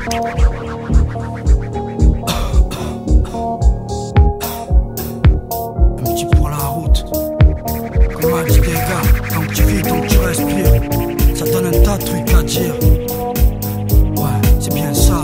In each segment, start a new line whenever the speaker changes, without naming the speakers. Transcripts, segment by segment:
Un petit pour la route. Comme a dit des gars, tant que tu vis, tant que tu respires, ça donne un tas de trucs à dire. Ouais, c'est bien ça.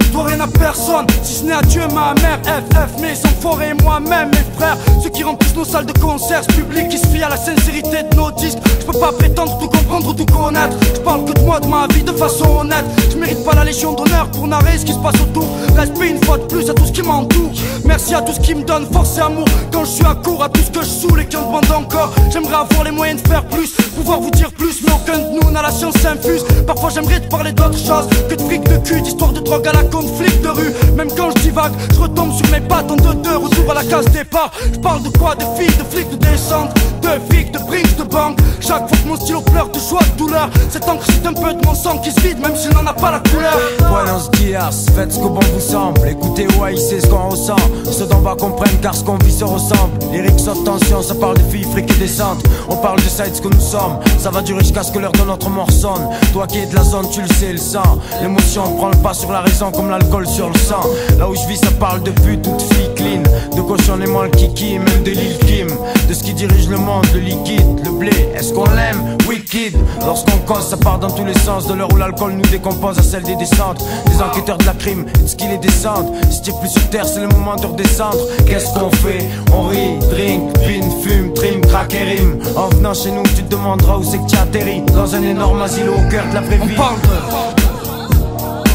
Je dois rien à personne, si ce n'est à Dieu, ma mère, FF, mes enfants et moi-même, mes frères. Ceux qui remplissent nos salles de concert, ce public qui se fie à la sincérité de nos disques. Je peux pas prétendre tout comprendre ou tout connaître. Je parle que de moi, de ma vie, de façon honnête. Je mérite pas la légion d'honneur pour narrer ce qui se passe autour. Respect une fois de plus à tout ce qui m'entoure. Merci à tout ce qui me donne force et amour. Quand je suis à court, à tout ce que je saoule et qui en demande encore. J'aimerais avoir les moyens de faire plus, pouvoir vous dire plus, mais aucun de nous n'a la science infuse. Parfois j'aimerais te parler d'autre chose que de fric de cul, d'histoire de drogue à la conflit de rue. Même quand je divague, je retombe sur mes pattes en 2-2, retour à la case départ. Je parle de quoi? De filles, de flics, de descente, de fric, de briques, de banque. Chaque fois que mon stylo pleure de joie, de douleur, cette encre c'est un peu de mon sang qui se vide, même s'il n'en a pas la couleur.
Buenos dias, faites ce que bon vous semble. Écoutez, ouais, c'est ce qu'on ressent. Ceux d'en bas comprennent car ce qu'on vit se ressemble. Lyrics saute tension, ça parle de filles, fric et descente. On parle de ça et de ce que nous sommes. Ça va durer jusqu'à ce que l'heure de notre mort sonne. Toi qui es de la zone, tu le sais, le sang. L'émotion prend le pas sur la raison comme l'alcool sur le sang. Là où je vis, ça parle de pute ou de filles clean, de cochon et le kiki, même de Lil Kim. De ce qui dirige le monde, le liquide, le blé. Est-ce qu'on l'aime? Wicked. Lorsqu'on cause, ça part dans tous les sens. De l'heure où l'alcool nous décompose à celle des descentes. Des enquêteurs de la crime et de ce qui les descendent. Si t'es plus sur terre, c'est le moment de redescendre. Qu'est-ce qu'on fait? On rit, drink, pin, fume, trim, crack et rime. En venant chez nous, tu te demanderas où c'est que tu atterris. Dans un énorme asile au cœur de la vraie vie.
On parle de,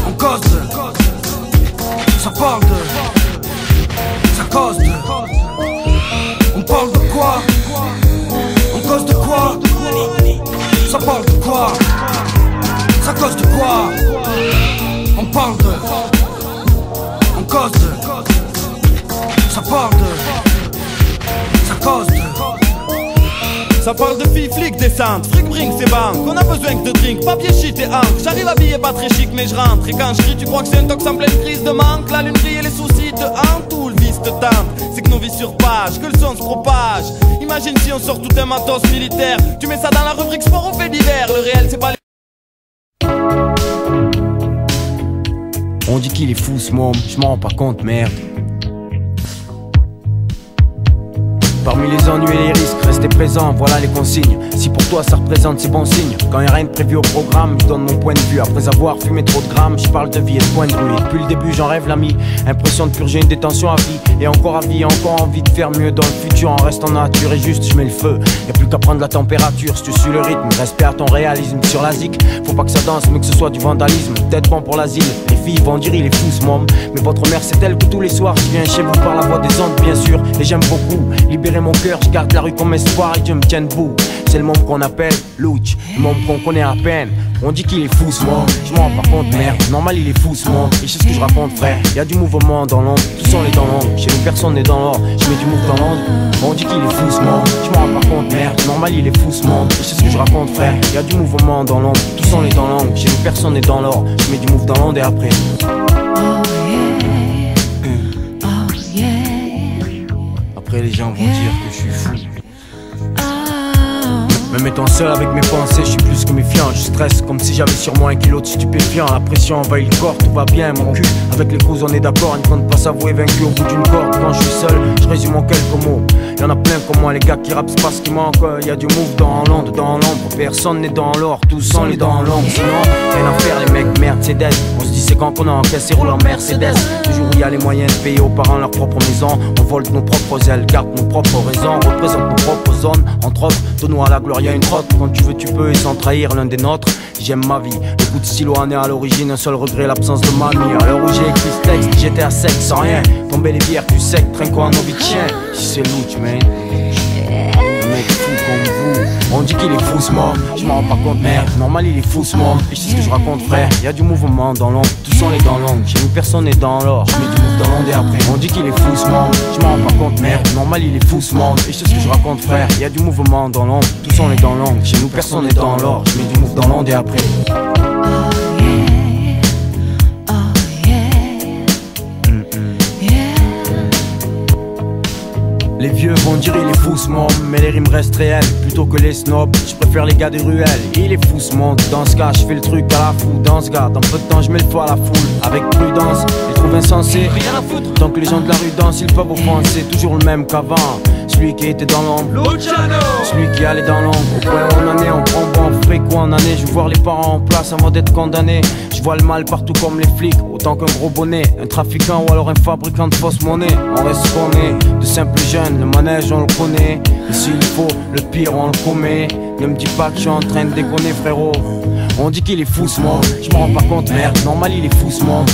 on cause de, ça parle de, ça cause de. On parle de quoi? On cause de quoi? Ça parle de quoi? Ça cause de quoi? On parle de, on cause de, ça parle de, ça cause de.
Ça parle de filles, flics, descente, fric, bring, c'est banque. On a besoin que de drink, papier, shit et encre. J'arrive habillé pas très chic mais je rentre. Et quand je crie tu crois que c'est un tox en pleine crise de manque. La lune brille et les soucis te hantent ou le vice te tente. C'est que nos vies sur page, que le son se propage. Imagine si on sort tout un matos militaire. Tu mets ça dans la rubrique sport ou fait divers. Le réel c'est pas les...
On dit qu'il est fou ce môme, je m'en rends pas compte, merde. Parmi les ennuis et les risques, restez présent, voilà les consignes. Si pour toi ça représente ces bons signes, quand y'a rien de prévu au programme, je donne mon point de vue. Après avoir fumé trop de grammes, je parle de vie et de point de vue. Depuis le début j'en rêve l'ami, impression de purger une détention à vie. Et encore à vie, encore envie de faire mieux dans le futur en restant nature. Et juste je mets le feu, y'a plus qu'à prendre la température. Si tu suis le rythme, respect à ton réalisme sur la zik. Faut pas que ça danse mais que ce soit du vandalisme. Peut-être bon pour l'asile, les filles vont dire il est fou ce môme. Mais votre mère c'est elle que tous les soirs je viens chez vous par la voix des ondes bien sûr. Et j'aime beaucoup libérer mon cœur, je garde la rue comme espoir et Dieu me tient debout. C'est le monde qu'on appelle Louch, le monde qu'on connaît à peine. On dit qu'il est fou ce monde, je m'en rends pas compte merde. Normal il est fou ce monde, et je sais ce que je raconte frère. Y'a du mouvement dans l'ombre, tous sont les dans l'ombre. Chez nous personne n'est dans l'or, je mets du move dans l'ombre. On dit qu'il est fou ce monde, je m'en rends pas compte merde. Normal il est fou ce monde, et je sais ce que je raconte frère. Y'a du mouvement dans l'ombre, tous sont les dans l'ombre. Chez nous personne n'est dans l'or, je mets du move dans l'onde et après. Après les gens vont dire que je suis fou. Me mettant seul avec mes pensées, je suis plus que méfiant. Je stresse comme si j'avais sur moi un kilo de stupéfiant. La pression envahit le corps, tout va bien mon cul. Avec les causes on est d'accord, il ne compte pas s'avouer vaincu au bout d'une corde. Quand je suis seul, je résume en quelques mots. Y'en a plein comme moi les gars qui rappent, c'est pas ce qui manque. Y'a du move dans l'onde, dans l'ombre. Personne n'est dans l'or, tous sont les dans l'ombre. Sinon, rien à faire les mecs, merde c'est dead. On se dit c'est quand qu'on a encaissé roule en Mercedes. Toujours où y a les moyens de payer aux parents leur propre maison. On vole nos propres ailes, garde nos propres raisons. Représente nos propres zones, entre autres, de nous à la gloire. Y'a une trotte, quand tu veux tu peux et sans trahir l'un des nôtres. J'aime ma vie, le coup de stylo en est à l'origine. Un seul regret, l'absence de mamie. À l'heure où j'ai écrit ce texte, j'étais à sec sans rien. Tomber les bières, tu sec, trinquo en envie de chien. Si c'est louch man, un mec fou comme vous. On dit qu'il est fou ce monde, je m'en rends pas compte merde. Normal il est fou ce monde, et je sais ce que je raconte frère. Y'a du mouvement dans l'ombre, tous sont les dans l'ombre. Chez nous personne n'est dans l'or, je mets du move dans l'onde et après. On dit qu'il est fou ce monde, je m'en rends pas compte merde. Normal il est fou ce monde, et je sais ce que je raconte frère. Y'a du mouvement dans l'ombre, tous sont les dans l'ombre. Chez nous personne n'est dans l'or, je mets du move dans l'onde et après. Les vieux vont dire il est fou ce monde, mais les rimes restent réelles. Plutôt que les snobs, je préfère les gars des ruelles. Il est fou ce monde, dans ce cas je fais le truc à la fou. Dans ce gars, dans peu de temps je mets le feu à la foule. Avec prudence, les trouve insensés.
Rien à foutre.
Tant que les gens de la rue dansent, ils peuvent offenser. Toujours le même qu'avant, celui qui était dans l'ombre, celui qui allait dans l'ombre. Au point où on en est, on prend bon frais quoi en année. Je veux voir les parents en place avant d'être condamnés. Je vois le mal partout comme les flics, autant qu'un gros bonnet, un trafiquant ou alors un fabricant de fausse monnaie. On reste ce qu'on est, de simples jeunes, le manège on le connaît. Et s'il faut, le pire on le commet. Ne me dis pas que je suis en train de déconner frérot. On dit qu'il est fou ce monde, je me rends pas compte merde, normal il est fou ce monde.